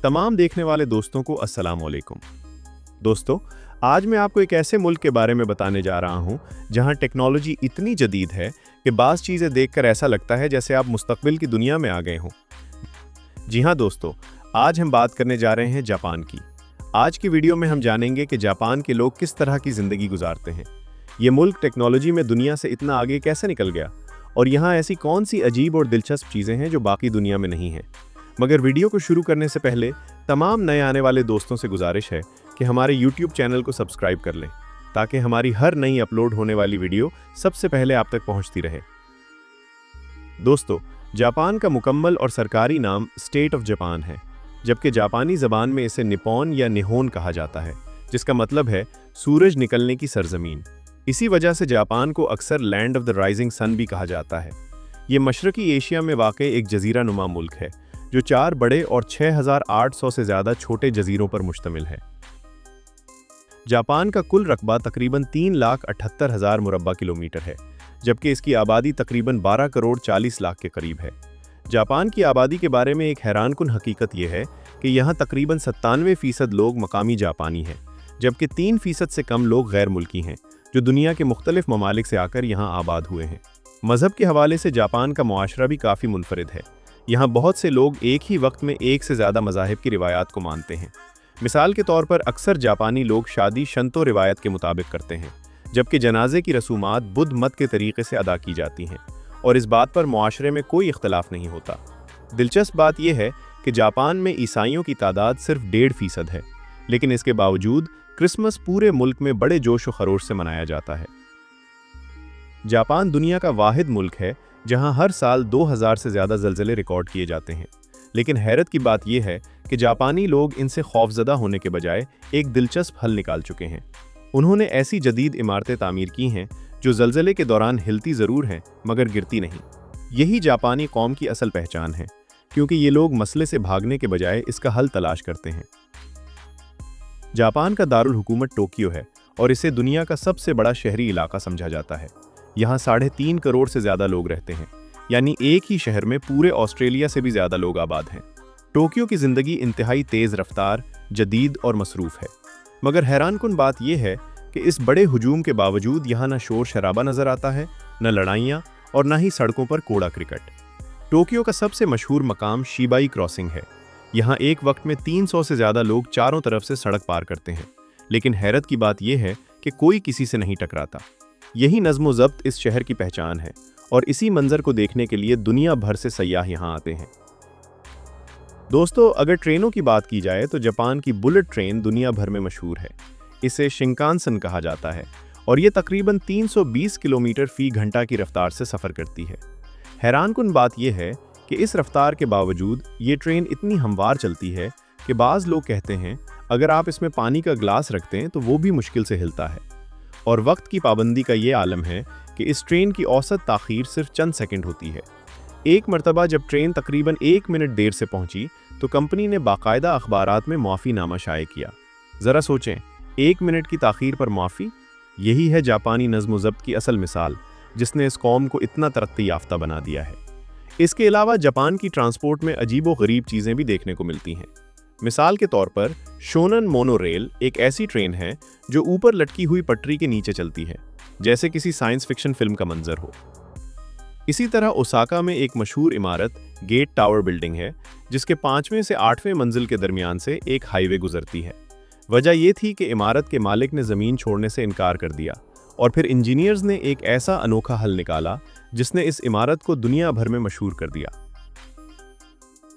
तमाम देखने वाले दोस्तों को अस्सलाम वालेकुम। दोस्तों, आज मैं आपको एक ऐसे मुल्क के बारे में बताने जा रहा हूं जहां टेक्नोलॉजी इतनी जदीद है कि बाज़ चीज़ें देखकर ऐसा लगता है जैसे आप मुस्तकबिल की दुनिया में आ गए हों। जी हां दोस्तों, आज हम बात करने जा रहे हैं जापान की। आज की वीडियो में हम जानेंगे कि जापान के लोग किस तरह की ज़िंदगी गुजारते हैं, ये मुल्क टेक्नोलॉजी में दुनिया से इतना आगे कैसे निकल गया और यहाँ ऐसी कौन सी अजीब और दिलचस्प चीज़ें हैं जो बाकी दुनिया में नहीं हैं। मगर वीडियो को शुरू करने से पहले तमाम नए आने वाले दोस्तों से गुजारिश है कि हमारे YouTube चैनल को सब्सक्राइब कर लें ताकि हमारी हर नई अपलोड होने वाली वीडियो सबसे पहले आप तक पहुंचती रहे। दोस्तों, जापान का मुकम्मल और सरकारी नाम स्टेट ऑफ जापान है, जबकि जापानी ज़बान में इसे निप्पॉन या निहोन कहा जाता है, जिसका मतलब है सूरज निकलने की सरजमीन। इसी वजह से जापान को अक्सर land of the rising sun भी कहा जाता है। ये मशरकी एशिया में वाक़ एक जजीरा नुमा मुल्क है जो 4 बड़े और 6,800 से ज़्यादा छोटे जजीरों पर मुश्तमिल है। जापान का कुल रकबा तकरीबन 3,78,000 मुरब्बा किलोमीटर है, जबकि इसकी आबादी तकरीबन 12 करोड़ 40 लाख के करीब है। जापान की आबादी के बारे में एक हैरानकुन हकीकत यह है कि यहाँ तकरीबन 97% लोग मकामी जापानी हैं, जबकि 3% से कम लोग गैर मुल्की हैं जो दुनिया के मुख्तलिफ ममालिक से आकर यहाँ आबाद हुए हैं। मज़हब के हवाले से जापान का मुआशरा भी काफ़ी मुनफरिद है। यहाँ बहुत से लोग एक ही वक्त में एक से ज़्यादा मज़ाहिब की रिवायात को मानते हैं। मिसाल के तौर पर अक्सर जापानी लोग शादी शंतो रिवायत के मुताबिक करते हैं, जबकि जनाजे की रसूमात बुद्ध मत के तरीके से अदा की जाती हैं और इस बात पर मुआशरे में कोई इख्तलाफ नहीं होता। दिलचस्प बात यह है कि जापान में ईसाइयों की तादाद सिर्फ 1.5% है, लेकिन इसके बावजूद क्रिसमस पूरे मुल्क में बड़े जोश व खरोश से मनाया जाता है। जापान दुनिया का वाहिद मुल्क है जहां हर साल 2000 से ज़्यादा ज़लज़ले रिकॉर्ड किए जाते हैं, लेकिन हैरत की बात यह है कि जापानी लोग इनसे खौफजदा होने के बजाय एक दिलचस्प हल निकाल चुके हैं। उन्होंने ऐसी जदीद इमारतें तामीर की हैं जो ज़लज़ले के दौरान हिलती ज़रूर हैं मगर गिरती नहीं। यही जापानी कौम की असल पहचान है, क्योंकि ये लोग मसले से भागने के बजाय इसका हल तलाश करते हैं। जापान का दारुल हुकूमत टोक्यो है और इसे दुनिया का सबसे बड़ा शहरी इलाका समझा जाता है। यहाँ 3.5 करोड़ से ज़्यादा लोग रहते हैं, यानी एक ही शहर में पूरे ऑस्ट्रेलिया से भी ज़्यादा लोग आबाद हैं। टोक्यो की ज़िंदगी इंतहाई तेज़ रफ्तार, जदीद और मसरूफ़ है, मगर हैरानकुन बात यह है कि इस बड़े हुजूम के बावजूद यहाँ न शोर शराबा नज़र आता है, न लड़ाइयाँ और न ही सड़कों पर कूड़ा क्रिकेट। टोक्यो का सबसे मशहूर मकाम शिबाई क्रॉसिंग है। यहाँ एक वक्त में 300 से ज़्यादा लोग चारों तरफ से सड़क पार करते हैं, लेकिन हैरत की बात यह है कि कोई किसी से नहीं टकराता। यही नज़्म ज़ब्त इस शहर की पहचान है और इसी मंजर को देखने के लिए दुनिया भर से सयाह यहाँ आते हैं। दोस्तों, अगर ट्रेनों की बात की जाए तो जापान की बुलेट ट्रेन दुनिया भर में मशहूर है। इसे शिंकानसेन कहा जाता है और ये तकरीबन 320 किलोमीटर फी घंटा की रफ्तार से सफ़र करती है। हैरानकुन बात यह है कि इस रफ्तार के बावजूद ये ट्रेन इतनी हमवार चलती है कि बाज़ लोग कहते हैं अगर आप इसमें पानी का ग्लास रखते हैं तो वो भी मुश्किल से हिलता है। और वक्त की पाबंदी का ये आलम है कि इस ट्रेन की औसत ताख़ीर सिर्फ चंद सेकंड होती है। एक मरतबा जब ट्रेन तकरीबन 1 मिनट देर से पहुंची तो कंपनी ने बाकायदा अखबारात में माफ़ीनामा शाये किया। ज़रा सोचें, 1 मिनट की ताख़ीर पर माफ़ी। यही है जापानी नज़्म ज़ब्त की असल मिसाल, जिसने इस कौम को इतना तरक्की याफ्ता बना दिया है। इसके अलावा जापान की ट्रांसपोर्ट में अजीबो गरीब चीज़ें भी देखने को मिलती हैं। मिसाल के तौर पर शोनन मोनोरेल एक ऐसी ट्रेन है जो ऊपर लटकी हुई पटरी के नीचे चलती है, जैसे किसी साइंस फिक्शन फिल्म का मंजर हो। इसी तरह ओसाका में एक मशहूर इमारत गेट टावर बिल्डिंग है, जिसके 5वें से 8वें मंजिल के दरमियान से एक हाईवे गुजरती है। वजह यह थी कि इमारत के मालिक ने ज़मीन छोड़ने से इनकार कर दिया और फिर इंजीनियर्स ने एक ऐसा अनोखा हल निकाला जिसने इस इमारत को दुनिया भर में मशहूर कर दिया।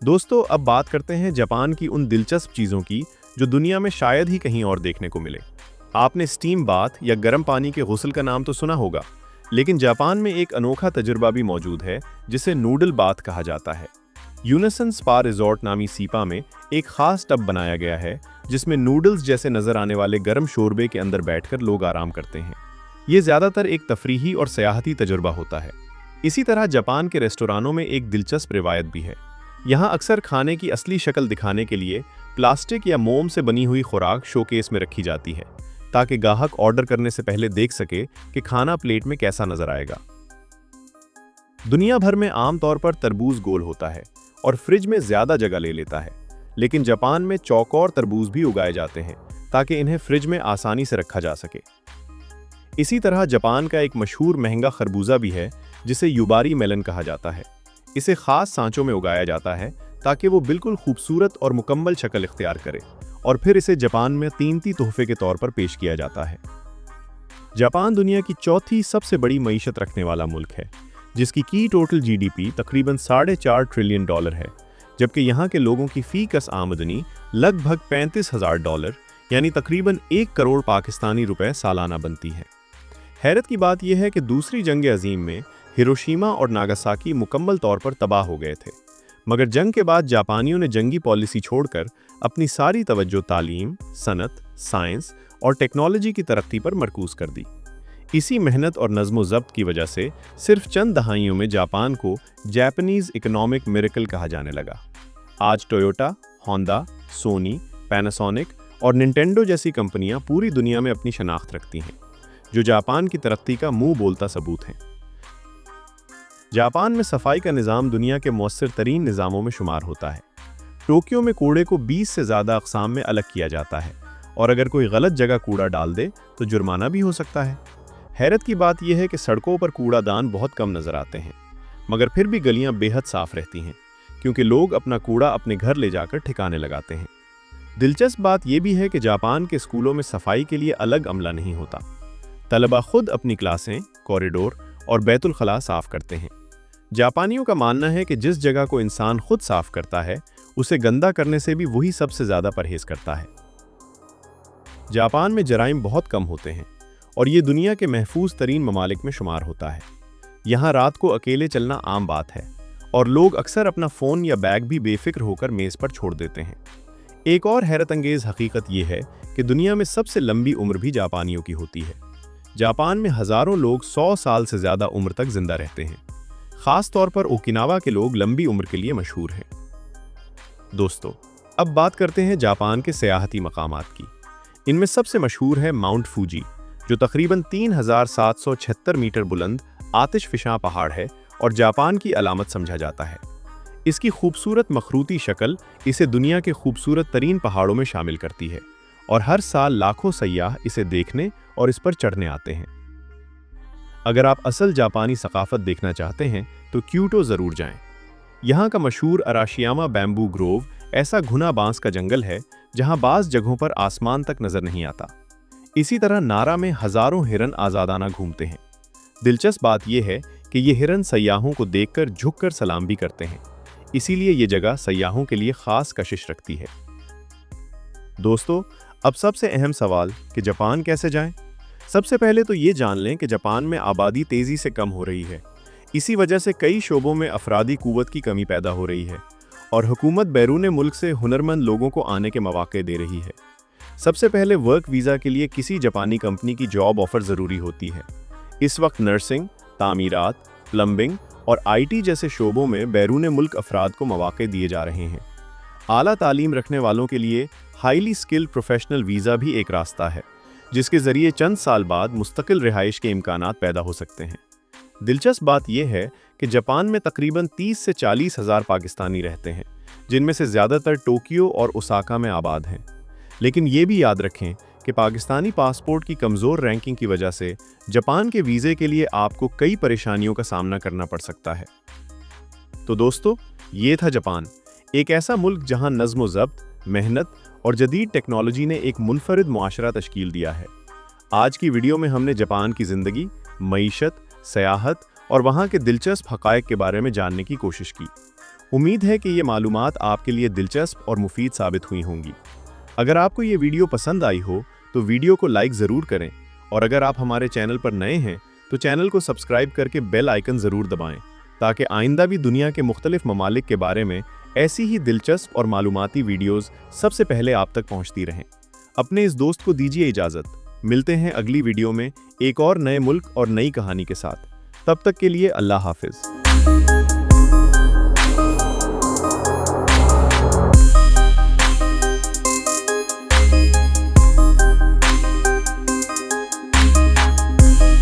दोस्तों, अब बात करते हैं जापान की उन दिलचस्प चीज़ों की जो दुनिया में शायद ही कहीं और देखने को मिले। आपने स्टीम बाथ या गर्म पानी के गुस्ल का नाम तो सुना होगा, लेकिन जापान में एक अनोखा तजुर्बा भी मौजूद है जिसे नूडल बाथ कहा जाता है। यूनिसन स्पा रिजॉर्ट नामी सीपा में एक खास टब बनाया गया है जिसमें नूडल्स जैसे नजर आने वाले गर्म शोरबे के अंदर बैठकर लोग आराम करते हैं। ये ज़्यादातर एक तफरीही और सयाहती तजुर्बा होता है। इसी तरह जापान के रेस्टोरानों में एक दिलचस्प रिवायत भी है। यहाँ अक्सर खाने की असली शक्ल दिखाने के लिए प्लास्टिक या मोम से बनी हुई खुराक शोकेस में रखी जाती है, ताकि गाहक ऑर्डर करने से पहले देख सके कि खाना प्लेट में कैसा नजर आएगा। दुनिया भर में आमतौर पर तरबूज गोल होता है और फ्रिज में ज़्यादा जगह ले लेता है, लेकिन जापान में चौकोर तरबूज भी उगाए जाते हैं ताकि इन्हें फ्रिज में आसानी से रखा जा सके। इसी तरह जापान का एक मशहूर महंगा खरबूजा भी है जिसे युबारी मेलन कहा जाता है। इसे खास सांचों में उगाया जाता है ताकि वो बिल्कुल खूबसूरत और मुकम्मल शक्ल इख्तियार करे, और फिर इसे जापान में कीमती तोहफे के तौर पर पेश किया जाता है। जापान दुनिया की चौथी सबसे बड़ी मईशत रखने वाला मुल्क है, जिसकी की टोटल जीडीपी तकरीबन $4.5 ट्रिलियन है, जबकि यहाँ के लोगों की फी कस आमदनी लगभग $35,000 यानी तकरीबन 1 करोड़ पाकिस्तानी रुपए सालाना बनती है। हैरत की बात यह है कि दूसरी जंग अजीम में हिरोशिमा और नागासाकी मुकम्मल तौर पर तबाह हो गए थे, मगर जंग के बाद जापानियों ने जंगी पॉलिसी छोड़कर अपनी सारी तवज्जो तालीम, सनत, साइंस और टेक्नोलॉजी की तरक्की पर मरकूज कर दी। इसी मेहनत और नज़्म-ओ-ज़ब्त की वजह से सिर्फ चंद दहाइयों में जापान को जापानीज इकोनॉमिक मिरेकल कहा जाने लगा। आज टोयोटा, होंडा, सोनी, पैनासोनिक और निंटेंडो जैसी कंपनियां पूरी दुनिया में अपनी शनाख्त रखती हैं, जो जापान की तरक्की का मुंह बोलता सबूत हैं। जापान में सफाई का निज़ाम दुनिया के मौसर तरीन निज़ामों में शुमार होता है। टोक्यो में कूड़े को 20 से ज़्यादा अक़साम में अलग किया जाता है, और अगर कोई गलत जगह कूड़ा डाल दे तो जुर्माना भी हो सकता है। हैरत की बात यह है कि सड़कों पर कूड़ादान बहुत कम नज़र आते हैं, मगर फिर भी गलियां बेहद साफ़ रहती हैं, क्योंकि लोग अपना कूड़ा अपने घर ले जाकर ठिकाने लगाते हैं। दिलचस्प बात यह भी है कि जापान के स्कूलों में सफाई के लिए अलग अमला नहीं होता। तलबा खुद अपनी क्लासें, कॉरिडोर और बैतुल खला साफ़ करते हैं। जापानियों का मानना है कि जिस जगह को इंसान खुद साफ़ करता है, उसे गंदा करने से भी वही सबसे ज़्यादा परहेज़ करता है। जापान में जराइम बहुत कम होते हैं, और ये दुनिया के महफूज तरीन ममालिक में शुमार होता है। यहाँ रात को अकेले चलना आम बात है, और लोग अक्सर अपना फ़ोन या बैग भी बेफिक्र होकर मेज़ पर छोड़ देते हैं। एक और हैरत अंगेज़ हकीकत ये है कि दुनिया में सबसे लंबी उम्र भी जापानियों की होती है। जापान में हज़ारों लोग 100 साल से ज़्यादा उम्र तक जिंदा रहते हैं। ख़ास तौर पर ओकिनावा के लोग लंबी उम्र के लिए मशहूर हैं। दोस्तों, अब बात करते हैं जापान के सयाहती मकामात की। इनमें सबसे मशहूर है माउंट फूजी, जो तकरीबन 3776 मीटर बुलंद आतिशफिशां पहाड़ है और जापान की अलामत समझा जाता है। इसकी खूबसूरत मखरूती शक्ल इसे दुनिया के खूबसूरत तरीन पहाड़ों में शामिल करती है, और हर साल लाखों सयाह इसे देखने और इस पर चढ़ने आते हैं। अगर आप असल जापानी सकाफत देखना चाहते हैं तो क्योटो ज़रूर जाएं। यहाँ का मशहूर अराशियामा बैम्बू ग्रोव ऐसा घुना बांस का जंगल है जहाँ बाज़ जगहों पर आसमान तक नज़र नहीं आता। इसी तरह नारा में हज़ारों हिरन आज़ादाना घूमते हैं। दिलचस्प बात यह है कि ये हिरन सयाहों को देखकर झुककर सलाम भी करते हैं, इसीलिए ये जगह सयाहों के लिए ख़ास कशिश रखती है। दोस्तों, अब सबसे अहम सवाल कि जापान कैसे जाएं? सबसे पहले तो ये जान लें कि जापान में आबादी तेज़ी से कम हो रही है। इसी वजह से कई शोबों में अफरादी क़ुव्वत की कमी पैदा हो रही है, और हुकूमत बैरून मुल्क से हुनरमंद लोगों को आने के मौके दे रही है। सबसे पहले वर्क वीज़ा के लिए किसी जापानी कंपनी की जॉब ऑफ़र ज़रूरी होती है। इस वक्त नर्सिंग, तामीरात, प्लम्बिंग और IT जैसे शोबों में बैरून मुल्क अफराद को मौके दिए जा रहे हैं। आला तालीम रखने वालों के लिए हाईली स्किल्ड प्रोफेशनल वीज़ा भी एक रास्ता है, जिसके ज़रिए चंद साल बाद मुस्तकिल रिहाइश के इम्कानात पैदा हो सकते हैं। दिलचस्प बात यह है कि जापान में तकरीबन 30 से 40 हज़ार पाकिस्तानी रहते हैं, जिनमें से ज़्यादातर टोक्यो और ओसाका में आबाद हैं। लेकिन ये भी याद रखें कि पाकिस्तानी पासपोर्ट की कमज़ोर रैंकिंग की वजह से जापान के वीज़े के लिए आपको कई परेशानियों का सामना करना पड़ सकता है। तो दोस्तों, ये था जापान, एक ऐसा मुल्क जहां नज़्म-ओ-ज़ब्त, मेहनत और जदीद टेक्नोलॉजी ने एक मुनफरिद मुआशरा तश्कील दिया है। आज की वीडियो में हमने जापान की ज़िंदगी, मईशत, सयाहत और वहाँ के दिलचस्प हक़ाइक़ के बारे में जानने की कोशिश की। उम्मीद है कि ये मालूमात आपके लिए दिलचस्प और मुफीद साबित हुई होंगी। अगर आपको ये वीडियो पसंद आई हो तो वीडियो को लाइक ज़रूर करें, और अगर आप हमारे चैनल पर नए हैं तो चैनल को सब्सक्राइब करके बेल आइकन ज़रूर दबाएं, ताकि आइंदा भी दुनिया के मुख्तलिफ ममालिक के बारे में ऐसी ही दिलचस्प और मालूमाती वीडियोज़ सबसे पहले आप तक पहुँचती रहें। अपने इस दोस्त को दीजिए इजाज़त। मिलते हैं अगली वीडियो में एक और नए मुल्क और नई कहानी के साथ। तब तक के लिए अल्लाह हाफिज़।